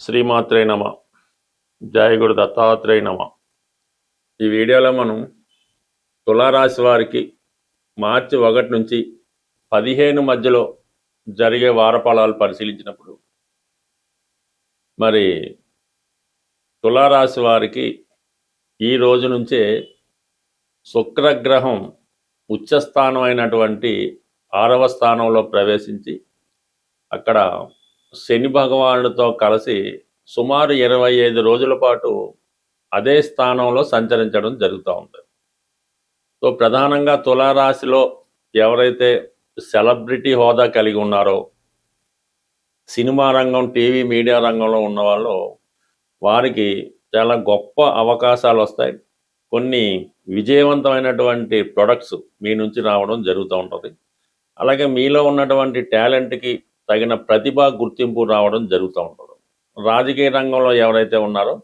శ్రీమాత్రే నమ. జయ గురు దత్తాత్రేయ నమ. ఈ వీడియోలో మనం తులారాశి వారికి మార్చి 1 నుంచి 15 మధ్యలో జరిగే వారఫలాలు పరిశీలించినప్పుడు మరి తులారాశి వారికి ఈ రోజు నుంచే శుక్రగ్రహం ఉచ్చస్థానం అయినటువంటి 6వ స్థానంలో ప్రవేశించి అక్కడ శని భగవానుడితో కలిసి సుమారు 25 రోజుల పాటు అదే స్థానంలో సంచరించడం జరుగుతూ ఉంటుంది. సో ప్రధానంగా తులారాశిలో ఎవరైతే సెలబ్రిటీ హోదా కలిగి ఉన్నారో, సినిమా రంగం, టీవీ, మీడియా రంగంలో ఉన్నవాళ్ళు వారికి చాలా గొప్ప అవకాశాలు వస్తాయి. కొన్ని విజయవంతమైనటువంటి ప్రొడక్ట్స్ మీ నుంచి రావడం జరుగుతూ ఉంటుంది. అలాగే మీలో ఉన్నటువంటి టాలెంట్కి తగిన ప్రతిభ, గుర్తింపు రావడం జరుగుతూ ఉంటుంది. రాజకీయ రంగంలో ఎవరైతే ఉన్నారో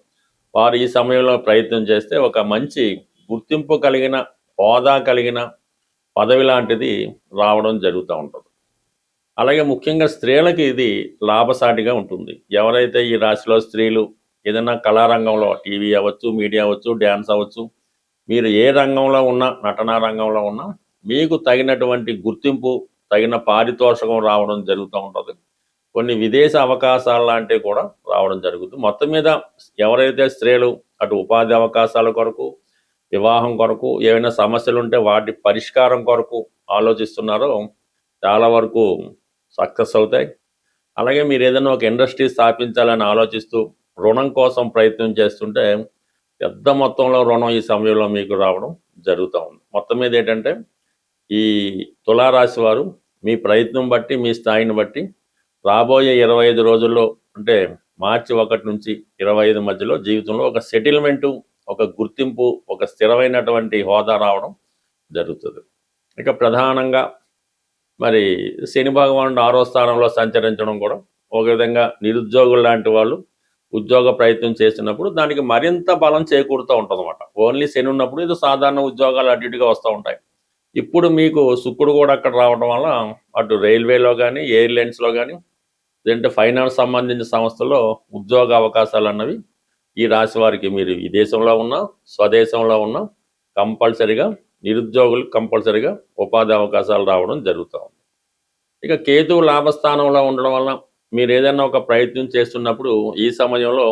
వారు ఈ సమయంలో ప్రయత్నం చేస్తే ఒక మంచి గుర్తింపు కలిగిన, హోదా కలిగిన పదవి లాంటిది రావడం జరుగుతూ ఉంటుంది. అలాగే ముఖ్యంగా స్త్రీలకి ఇది లాభసాటిగా ఉంటుంది. ఎవరైతే ఈ రాశిలో స్త్రీలు ఏదైనా కళారంగంలో, టీవీ అవ్వచ్చు, మీడియా అవ్వచ్చు, డ్యాన్స్ అవ్వచ్చు, మీరు ఏ రంగంలో ఉన్నా, నటనా రంగంలో ఉన్నా మీకు తగినటువంటి గుర్తింపు, తగిన పారితోషికం రావడం జరుగుతూ ఉంటుంది. కొన్ని విదేశ అవకాశాలు లాంటివి కూడా రావడం జరుగుతుంది. మొత్తం మీద ఎవరైతే స్త్రీలు అటు ఉపాధి అవకాశాల కొరకు, వివాహం కొరకు, ఏమైనా సమస్యలు ఉంటే వాటి పరిష్కారం కొరకు ఆలోచిస్తున్నారో చాలా వరకు సక్సెస్ అవుతాయి. అలాగే మీరు ఏదైనా ఒక ఇండస్ట్రీ స్థాపించాలని ఆలోచిస్తూ రుణం కోసం ప్రయత్నం చేస్తుంటే పెద్ద మొత్తంలో రుణం ఈ సమయంలో మీకు రావడం జరుగుతూ ఉంది. మొత్తం మీద ఏంటంటే ఈ తులారాశి వారు మీ ప్రయత్నం బట్టి, మీ స్థాయిని బట్టి రాబోయే 25 రోజుల్లో, అంటే మార్చి 1 నుంచి 25 మధ్యలో జీవితంలో ఒక సెటిల్మెంటు, ఒక గుర్తింపు, ఒక స్థిరమైనటువంటి హోదా రావడం జరుగుతుంది. ఇక ప్రధానంగా మరి శని భగవానుడు 6వ స్థానంలో సంచరించడం కూడా ఒక విధంగా నిరుద్యోగులు లాంటి వాళ్ళు ఉద్యోగ ప్రయత్నం చేసినప్పుడు దానికి మరింత బలం చేకూరుతూ ఉంటుంది అన్నమాట. ఓన్లీ శని ఉన్నప్పుడు ఇది సాధారణ ఉద్యోగాలు అటు ఇటుగా వస్తూ ఉంటాయి. ఇప్పుడు మీకు శుక్రుడు కూడా అక్కడ రావడం వల్ల అటు రైల్వేలో కానీ, ఎయిర్లైన్స్లో కానీ, లేదంటే ఫైనాన్స్ సంబంధించిన సంస్థల్లో ఉద్యోగ అవకాశాలు అన్నవి ఈ రాశి వారికి, మీరు విదేశంలో ఉన్నా, స్వదేశంలో ఉన్నా కంపల్సరిగా నిరుద్యోగులు కంపల్సరిగా ఉపాధి అవకాశాలు రావడం జరుగుతూ ఉంది. ఇక కేతువు లాభస్థానంలో ఉండడం వల్ల మీరు ఏదైనా ఒక ప్రయత్నం చేస్తున్నప్పుడు ఈ సమయంలో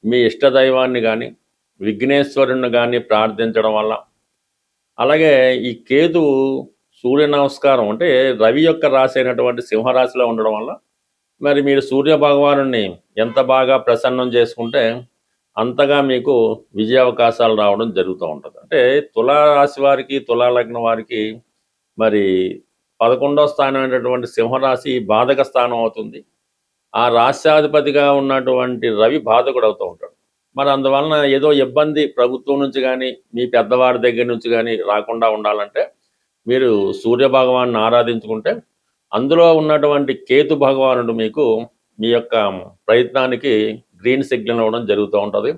మీ ఇష్టదైవాన్ని కానీ, విఘ్నేశ్వరుని కానీ ప్రార్థించడం వల్ల, అలాగే ఈ కేతువు సూర్య నమస్కారం అంటే రవి యొక్క రాశి అయినటువంటి సింహరాశిలో ఉండడం వల్ల మరి మీరు సూర్య భగవాను ఎంత బాగా ప్రసన్నం చేసుకుంటే అంతగా మీకు విజయ అవకాశాలు రావడం జరుగుతూ ఉంటుంది. అంటే తులారాశి వారికి, తులాలగ్నం వారికి మరి 11వ స్థానం అయినటువంటి సింహరాశి బాధక స్థానం అవుతుంది. ఆ రాశ్యాధిపతిగా ఉన్నటువంటి రవి బాధకుడు అవుతూ ఉంటాడు. మరి అందువలన ఏదో ఇబ్బంది ప్రభుత్వం నుంచి కానీ, మీ పెద్దవారి దగ్గర నుంచి కానీ రాకుండా ఉండాలంటే మీరు సూర్య భగవాన్ని ఆరాధించుకుంటే అందులో ఉన్నటువంటి కేతు భగవానుడు మీకు మీ యొక్క ప్రయత్నానికి గ్రీన్ సిగ్నల్ ఇవ్వడం జరుగుతూ ఉంటుంది.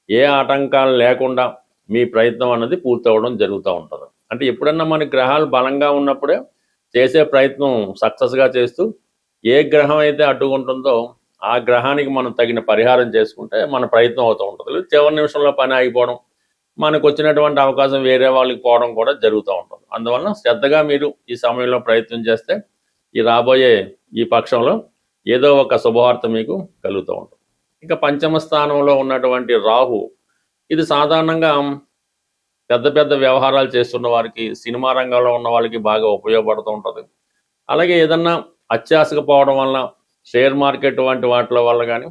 ఏ ఆటంకాలు లేకుండా మీ ప్రయత్నం అన్నది పూర్తవడం జరుగుతూ ఉంటుంది. అంటే ఎప్పుడన్నా మన గ్రహాలు బలంగా ఉన్నప్పుడే చేసే ప్రయత్నం సక్సెస్గా చేస్తూ, ఏ గ్రహం అయితే అడ్డుకుంటుందో ఆ గ్రహానికి మనం తగిన పరిహారం చేసుకుంటే మన ప్రయత్నం అవుతూ ఉంటుంది. చివరి నిమిషంలో పని ఆగిపోవడం, మనకు వచ్చినటువంటి అవకాశం వేరే వాళ్ళకి పోవడం కూడా జరుగుతూ ఉంటుంది. అందువలన శ్రద్ధగా మీరు ఈ సమయంలో ప్రయత్నం చేస్తే ఈ రాబోయే ఈ పక్షంలో ఏదో ఒక శుభవార్త మీకు కలుగుతూ ఉంటుంది. ఇంకా పంచమ స్థానంలో ఉన్నటువంటి రాహు, ఇది సాధారణంగా పెద్ద పెద్ద వ్యవహారాలు చేస్తున్న వారికి, సినిమా రంగంలో ఉన్న వాళ్ళకి బాగా ఉపయోగపడుతూ ఉంటుంది. అలాగే ఏదన్నా అత్యాశకు పోవడం వల్ల షేర్ మార్కెట్ వంటి వాటిల వల్ల కానీ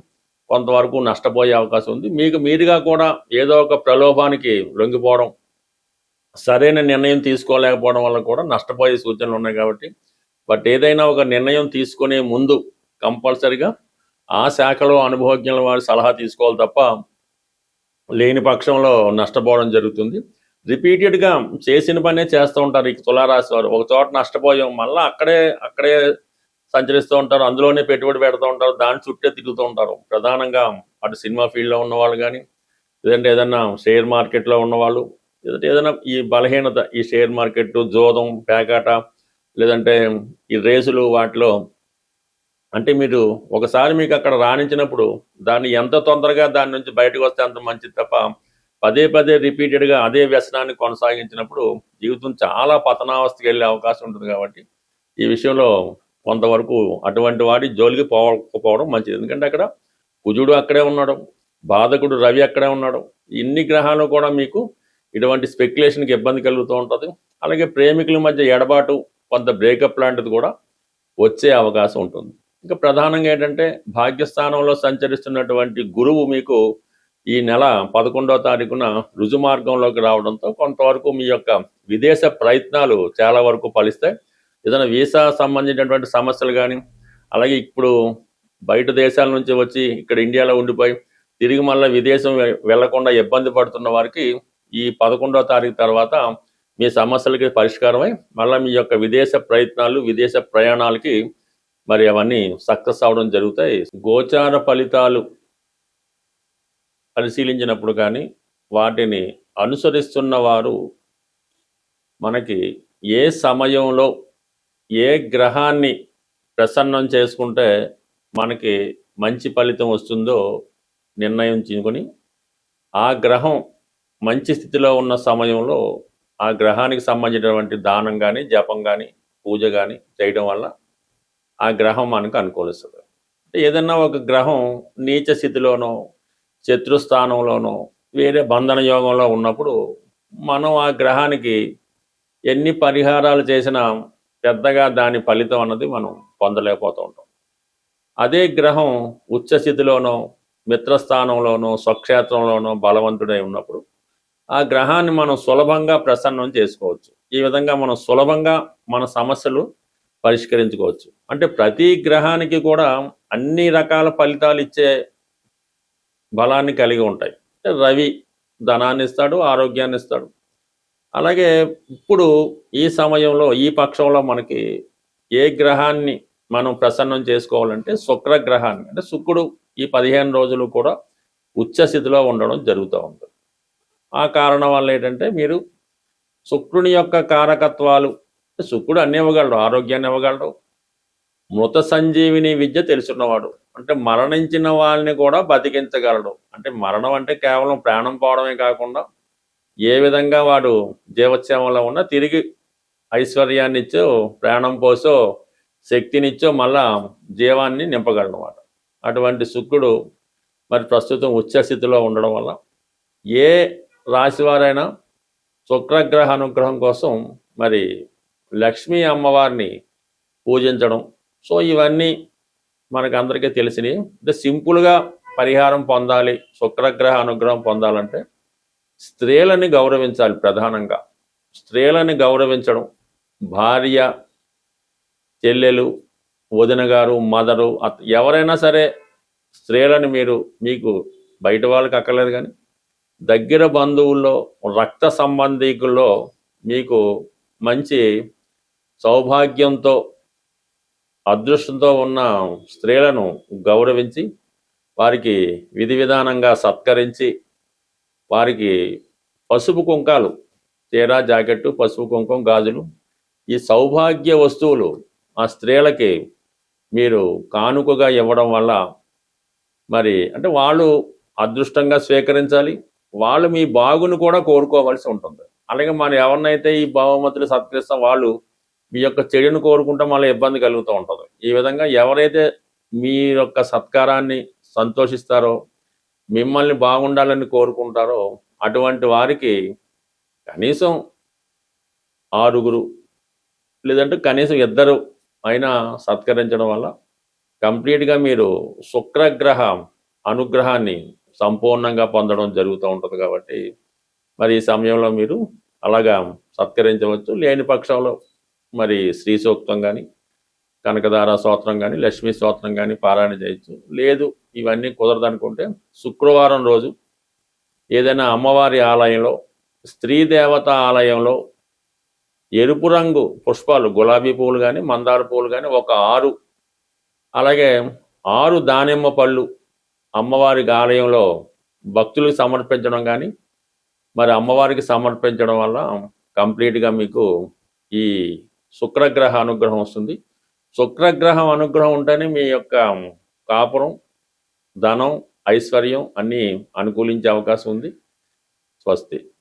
కొంతవరకు నష్టపోయే అవకాశం ఉంది. మీకు మీరుగా కూడా ఏదో ఒక ప్రలోభానికి లొంగిపోవడం, సరైన నిర్ణయం తీసుకోలేకపోవడం వల్ల కూడా నష్టపోయే సూచనలు ఉన్నాయి. కాబట్టి బట్ ఏదైనా ఒక నిర్ణయం తీసుకునే ముందు కంపల్సరిగా ఆ శాఖలో అనుభవజ్ఞుల వారి సలహా తీసుకోవాలి తప్ప లేని పక్షంలో నష్టపోవడం జరుగుతుంది. రిపీటెడ్గా చేసిన పనే చేస్తూ ఉంటారు ఈ తులారాశి వారు. ఒక చోట నష్టపోయాం, మళ్ళీ అక్కడే సంచరిస్తూ ఉంటారు, అందులోనే పెట్టుబడి పెడుతూ ఉంటారు, దాని చుట్టే తిరుగుతూ ఉంటారు. ప్రధానంగా అటు సినిమా ఫీల్డ్లో ఉన్నవాళ్ళు కానీ, లేదంటే ఏదైనా షేర్ మార్కెట్లో ఉన్నవాళ్ళు, లేదంటే ఏదైనా ఈ బలహీనత, ఈ షేర్ మార్కెట్, జోదం, పేకాట, లేదంటే ఈ రేసులు, వాటిలో అంటే మీరు ఒకసారి మీకు అక్కడ రాణించినప్పుడు దాన్ని ఎంత తొందరగా దాని నుంచి బయటకు వస్తే అంత మంచిది తప్ప పదే పదే రిపీటెడ్గా అదే వ్యసనాన్ని కొనసాగించినప్పుడు జీవితం చాలా పతనావస్థకి వెళ్ళే అవకాశం ఉంటుంది. కాబట్టి ఈ విషయంలో కొంతవరకు అటువంటి వాడి జోలికి పోకపోవడం మంచిది. ఎందుకంటే అక్కడ కుజుడు అక్కడే ఉన్నాడు, బాధకుడు రవి అక్కడే ఉన్నాడు. ఇన్ని గ్రహాలు కూడా మీకు ఇటువంటి స్పెక్యులేషన్కి ఇబ్బంది కలుగుతూ ఉంటుంది. అలాగే ప్రేమికుల మధ్య ఎడబాటు, కొంత బ్రేకప్ లాంటిది కూడా వచ్చే అవకాశం ఉంటుంది. ఇంకా ప్రధానంగా ఏంటంటే భాగ్యస్థానంలో సంచరిస్తున్నటువంటి గురువు మీకు ఈ నెల 11వ తారీఖున రుజుమార్గంలోకి రావడంతో కొంతవరకు మీ యొక్క విదేశ ప్రయత్నాలు చాలా వరకు ఫలిస్తాయి. ఏదైనా వీసా సంబంధించినటువంటి సమస్యలు కానీ, అలాగే ఇప్పుడు బయట దేశాల నుంచి వచ్చి ఇక్కడ ఇండియాలో ఉండిపోయి తిరిగి మళ్ళీ విదేశం వెళ్లకుండా ఇబ్బంది పడుతున్న వారికి ఈ 11వ తారీఖు తర్వాత మీ సమస్యలకి పరిష్కారమై మళ్ళీ మీ యొక్క విదేశ ప్రయత్నాలు, విదేశ ప్రయాణాలకి మరి అవన్నీ సక్సెస్ అవడం జరుగుతాయి. గోచార ఫలితాలు పరిశీలించినప్పుడు కానీ వాటిని అనుసరిస్తున్న వారు మనకి ఏ సమయంలో ఏ గ్రహాన్ని ప్రసన్నం చేసుకుంటే మనకి మంచి ఫలితం వస్తుందో నిర్ణయించుకొని ఆ గ్రహం మంచి స్థితిలో ఉన్న సమయంలో ఆ గ్రహానికి సంబంధించినటువంటి దానం కానీ, జపం కానీ, పూజ కానీ చేయడం వల్ల ఆ గ్రహం మనకు అనుకూలిస్తుంది. ఏదన్నా ఒక గ్రహం నీచ స్థితిలోనో, శత్రుస్థానంలోనో, వేరే బంధన యోగంలో ఉన్నప్పుడు మనం ఆ గ్రహానికి ఎన్ని పరిహారాలు చేసినా పెద్దగా దాని ఫలితం అన్నది మనం పొందలేకపోతూ ఉంటాం. అదే గ్రహం ఉచ్చస్థితిలోనో, మిత్రస్థానంలోనో, స్వక్షేత్రంలోనో బలవంతుడై ఉన్నప్పుడు ఆ గ్రహాన్ని మనం సులభంగా ప్రసన్నం చేసుకోవచ్చు. ఈ విధంగా మనం సులభంగా మన సమస్యలు పరిష్కరించుకోవచ్చు. అంటే ప్రతి గ్రహానికి కూడా అన్ని రకాల ఫలితాలు ఇచ్చే బలాన్ని కలిగి ఉంటాయి. రవి ధనాన్ని ఇస్తాడు, ఆరోగ్యాన్ని ఇస్తాడు. అలాగే ఇప్పుడు ఈ సమయంలో, ఈ పక్షంలో మనకి ఏ గ్రహాన్ని మనం ప్రసన్నం చేసుకోవాలంటే శుక్రగ్రహాన్ని, అంటే శుక్రుడు ఈ 15 రోజులు కూడా ఉచ్చస్థితిలో ఉండడం జరుగుతూ ఉంటుంది. ఆ కారణం వల్ల ఏంటంటే మీరు శుక్రుని యొక్క కారకత్వాలు, శుక్రుడు అన్ని ఇవ్వగలడు, ఆరోగ్యాన్ని ఇవ్వగలడు, మృత సంజీవిని విద్య తెలుసున్నవాడు, అంటే మరణించిన వాళ్ళని కూడా బతికించగలడు. అంటే మరణం అంటే కేవలం ప్రాణం పోవడమే కాకుండా ఏ విధంగా వాడు జీవోత్సవంలో ఉన్నా తిరిగి ఐశ్వర్యాన్ని ఇచ్చో, ప్రాణం పోసో, శక్తినిచ్చో మళ్ళా జీవాన్ని నింపగలనమాట. అటువంటి శుక్రుడు మరి ప్రస్తుతం ఉచ్చస్థితిలో ఉండడం వల్ల ఏ రాశివారైనా శుక్రగ్రహ అనుగ్రహం కోసం మరి లక్ష్మీ అమ్మవారిని పూజించడం. సో ఇవన్నీ మనకు అందరికీ తెలిసినవి. అంటే సింపుల్గా పరిహారం పొందాలి, శుక్రగ్రహ అనుగ్రహం పొందాలంటే స్త్రీలని గౌరవించాలి. ప్రధానంగా స్త్రీలని గౌరవించడం, భార్య, చెల్లెలు, వదిన గారు, మదరు, ఎవరైనా సరే స్త్రీలని మీకు బయట వాళ్ళకి అక్కర్లేదు కానీ దగ్గర బంధువుల్లో, రక్త సంబంధీకుల్లో మీకు మంచి సౌభాగ్యంతో, అదృష్టంతో ఉన్న స్త్రీలను గౌరవించి వారికి విధి విధానంగా సత్కరించి వారికి పసుపు కుంకాలు, చీర, జాకెట్టు, పసుపు కుంకం, గాజులు, ఈ సౌభాగ్య వస్తువులు ఆ స్త్రీలకి మీరు కానుకగా ఇవ్వడం వల్ల మరి అంటే వాళ్ళు అదృష్టంగా స్వీకరించాలి, వాళ్ళు మీ బాగును కూడా కోరుకోవాల్సి ఉంటుంది. అలాగే మనం ఎవరినైతే ఈ బహుమతులు సత్కరిస్తాం వాళ్ళు మీ యొక్క చెడును కోరుకుంటే మళ్ళీ ఇబ్బంది కలుగుతూ ఉంటుంది. ఈ విధంగా ఎవరైతే మీ యొక్క సత్కారాన్ని సంతోషిస్తారో, మిమ్మల్ని బాగుండాలని కోరుకుంటారో అటువంటి వారికి కనీసం 6 లేదంటే కనీసం 2 అయినా సత్కరించడం వల్ల కంప్లీట్గా మీరు శుక్రగ్రహ అనుగ్రహాన్ని సంపూర్ణంగా పొందడం జరుగుతూ ఉంటుంది. కాబట్టి మరి ఈ సమయంలో మీరు అలాగా సత్కరించవచ్చు. లేని పక్షంలో మరి శ్రీ సూక్తం కానీ, కనకదార స్తోత్రం కానీ, లక్ష్మీ స్తోత్రం కానీ పారాయణ చేయొచ్చు. లేదు ఇవన్నీ కుదరదనుకుంటే శుక్రవారం రోజు ఏదైనా అమ్మవారి ఆలయంలో, స్త్రీ దేవత ఆలయంలో ఎరుపు రంగు పుష్పాలు, గులాబీ పువ్వులు కానీ, మందార పువ్వులు కానీ ఒక 6, అలాగే 6 దానిమ్మ పళ్ళు అమ్మవారి ఆలయంలో భక్తులకు సమర్పించడం కానీ మరి అమ్మవారికి సమర్పించడం వల్ల కంప్లీట్గా మీకు ఈ శుక్రగ్రహ అనుగ్రహం వస్తుంది. శుక్రగ్రహం అనుగ్రహం ఉంటేనే మీ యొక్క కాపురం, ధనం, ఐశ్వర్యం అన్నీ అనుకూలించే అవకాశం ఉంది. స్వస్తి.